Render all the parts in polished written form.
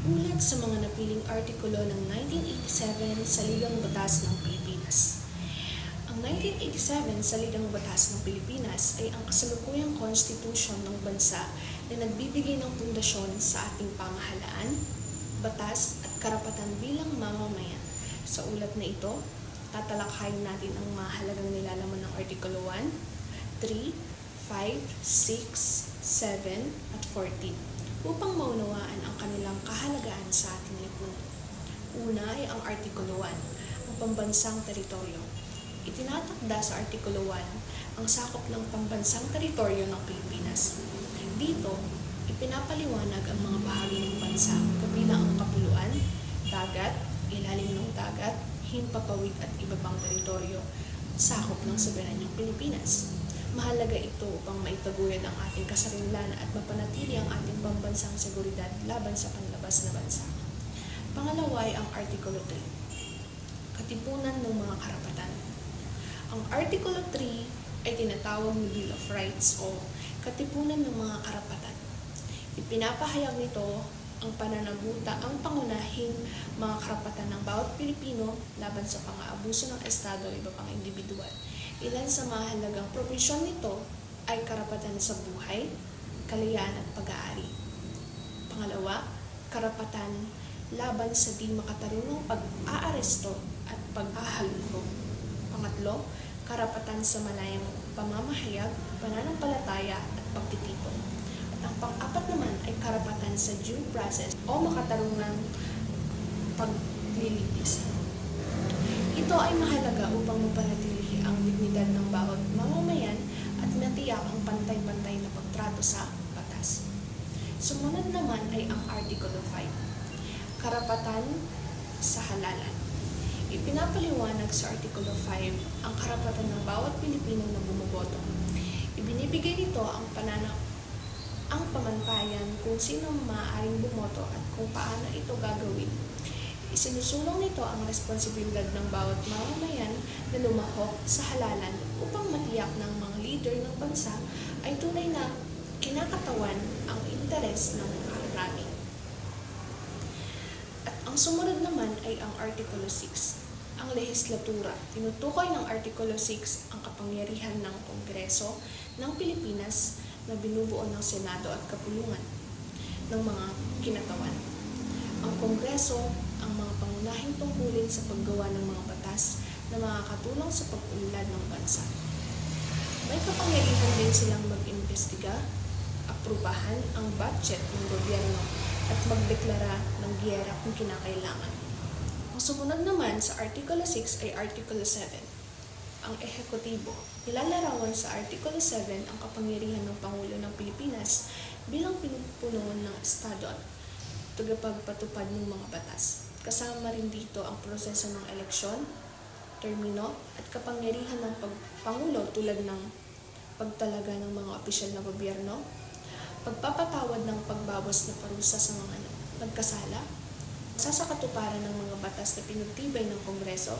Ulat sa mga napiling artikulo ng 1987 sa Ligang Batas ng Pilipinas. Ang 1987 sa Ligang Batas ng Pilipinas ay ang kasalukuyang konstitusyon ng bansa na nagbibigay ng pundasyon sa ating pamahalaan, batas at karapatan bilang mamamayan. Sa ulat na ito, tatalakhayin natin ang mahalagang nilalaman ng Artikulo 1, 3, 5, 6, 7, at 14 upang maunawaan ang kanilang kahalagaan sa ating lipunan. Una ay ang Artikulo 1, ang pambansang teritoryo. Itinatakda sa Artikulo 1 ang sakop ng pambansang teritoryo ng Pilipinas. Dito, ipinapaliwanag ang mga bahagi ng bansa kabilang ang kapuluan, dagat, ilalim ng dagat, himpapawid at iba pang teritoryo, sakop ng soberanyang Pilipinas. Mahalaga ito upang maitaguyod ang ating kasarinlan at mapanatili ang ating pambansang seguridad laban sa panlabas na bansa. Pangalawa ay ang Artikulo 3, Katipunan ng mga karapatan. Ang Artikulo 3 ay tinatawag na Bill of Rights o Katipunan ng mga karapatan. Ipinapahayag nito ang pananaguta ang pangunahing mga karapatan ng bawat Pilipino laban sa pang-aabuso ng Estado o iba pang individual. Ilan sa mahalagang probisyon nito ay karapatan sa buhay, kalayaan at pag-aari. Pangalawa, karapatan laban sa di makatarungang pag-aaresto at pag-ahalungkong. Pangatlo, karapatan sa malayang pamamahayag, pananampalataya at pagtitipon. At ang pang-apat naman ay karapatan sa due process o makatarungang paglilitis. Ito ay mahalaga upang mapanatili ang dignidad ng bawat mamamayan at matiyak ang pantay-pantay na pagtrato sa batas. Sumunod naman ay ang Artikulo 5, Karapatan sa halalan. Ipinapaliwanag sa Artikulo 5 ang karapatan ng bawat Pilipino na bumoboto. Ibinibigay nito ang pamantayan kung sino maaaring bumoto at kung paano ito gagawin. Isinusulong nito ang responsibilidad ng bawat mamamayan na lumahok sa halalan upang matiyak ng mga leader ng bansa ay tunay na kinakatawan ang interes ng karami. At ang sumunod naman ay ang Artikulo 6, ang lehislatura. Tinutukoy ng Artikulo 6 ang kapangyarihan ng Kongreso ng Pilipinas na binubuo ng Senado at Kapulungan ng mga kinatawan. Ang Kongreso ang mga pangunahing tungkulin sa paggawa ng mga batas na makakatulong sa pag-unlad ng bansa. May kapangyarihan din silang mag-imbestiga, aprubahan ang budget ng gobyerno at magdeklara ng giyera kung kinakailangan. Ang sumunod naman sa Artikulo 6 ay Artikulo 7, ang ehekutibo. Nilalarawan sa Artikulo 7 ang kapangyarihan ng Pangulo ng Pilipinas bilang pinupuno ng Estado at tagapagpatupad ng mga batas. Kasama rin dito ang proseso ng eleksyon, termino, at kapangyarihan ng Pangulo tulad ng pagtalaga ng mga opisyal na gobyerno, pagpapatawad ng pagbawas na parusa sa mga nagkasala, sasakatuparan ng mga batas na pinagtibay ng Kongreso,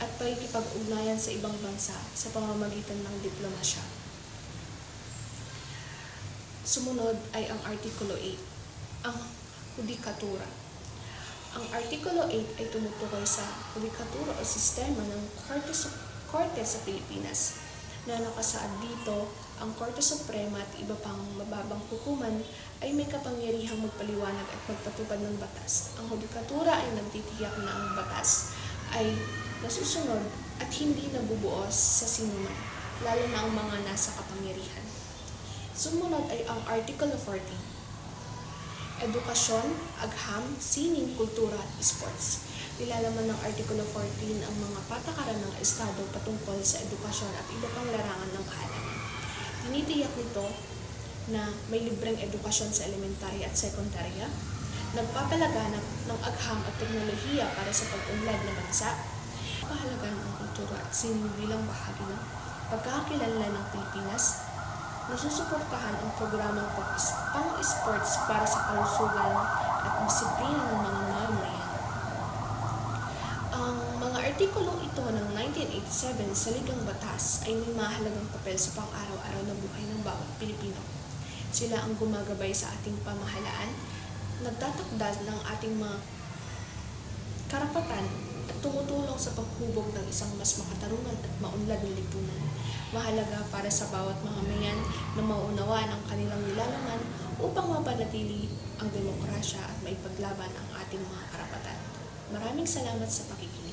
at pakikipag-ugnayan sa ibang bansa sa pamamagitan ng diplomasya. Sumunod ay ang Artikulo 8, ang hudikatura. Ang Artikulo 8 ay tumutukoy sa hudikatura o sistema ng Korte sa Pilipinas na nakasaad dito ang Korte Suprema at iba pang mababang hukuman ay may kapangyarihang magpaliwanag at magpatupad ng batas. Ang hudikatura ay nagtitiyak na ang batas ay nasusunod at hindi nabubuos sa sinuman, lalo na ang mga nasa kapangyarihan. Sumunod ay ang Artikulo 14, Edukasyon, agham, sining, kultura at sports. Nilalaman ng Artikulo 14 ang mga patakaran ng Estado patungkol sa edukasyon at iba pang larangan ng kaalaman. Tinitiyak nito na may libreng edukasyon sa elementary at sekundarya, nagpapalaganap ng agham at teknolohiya para sa pag-unlad ng bansa, pahalagan ang kultura at sining bilang bahagi ng pagkakakilanlan ng Pilipinas, nasusuportahan ang programang pang-sports para sa kalusugan at disiplina ng mga mamamayan. Ang mga artikulong ito ng 1987 sa Ligang Batas ay may mahalagang papel sa pang-araw-araw na buhay ng bawat Pilipino. Sila ang gumagabay sa ating pamahalaan, nagtatakda ng ating mga karapatan at tumutulong sa paghubog ng isang mas makatarungan at maunlad na lipunan. Mahalaga para sa bawat mamamayan na maunawaan ang kanilang nilalaman upang mapanatili ang demokrasya at maipaglaban ang ating mga karapatan. Maraming salamat sa pakikinig.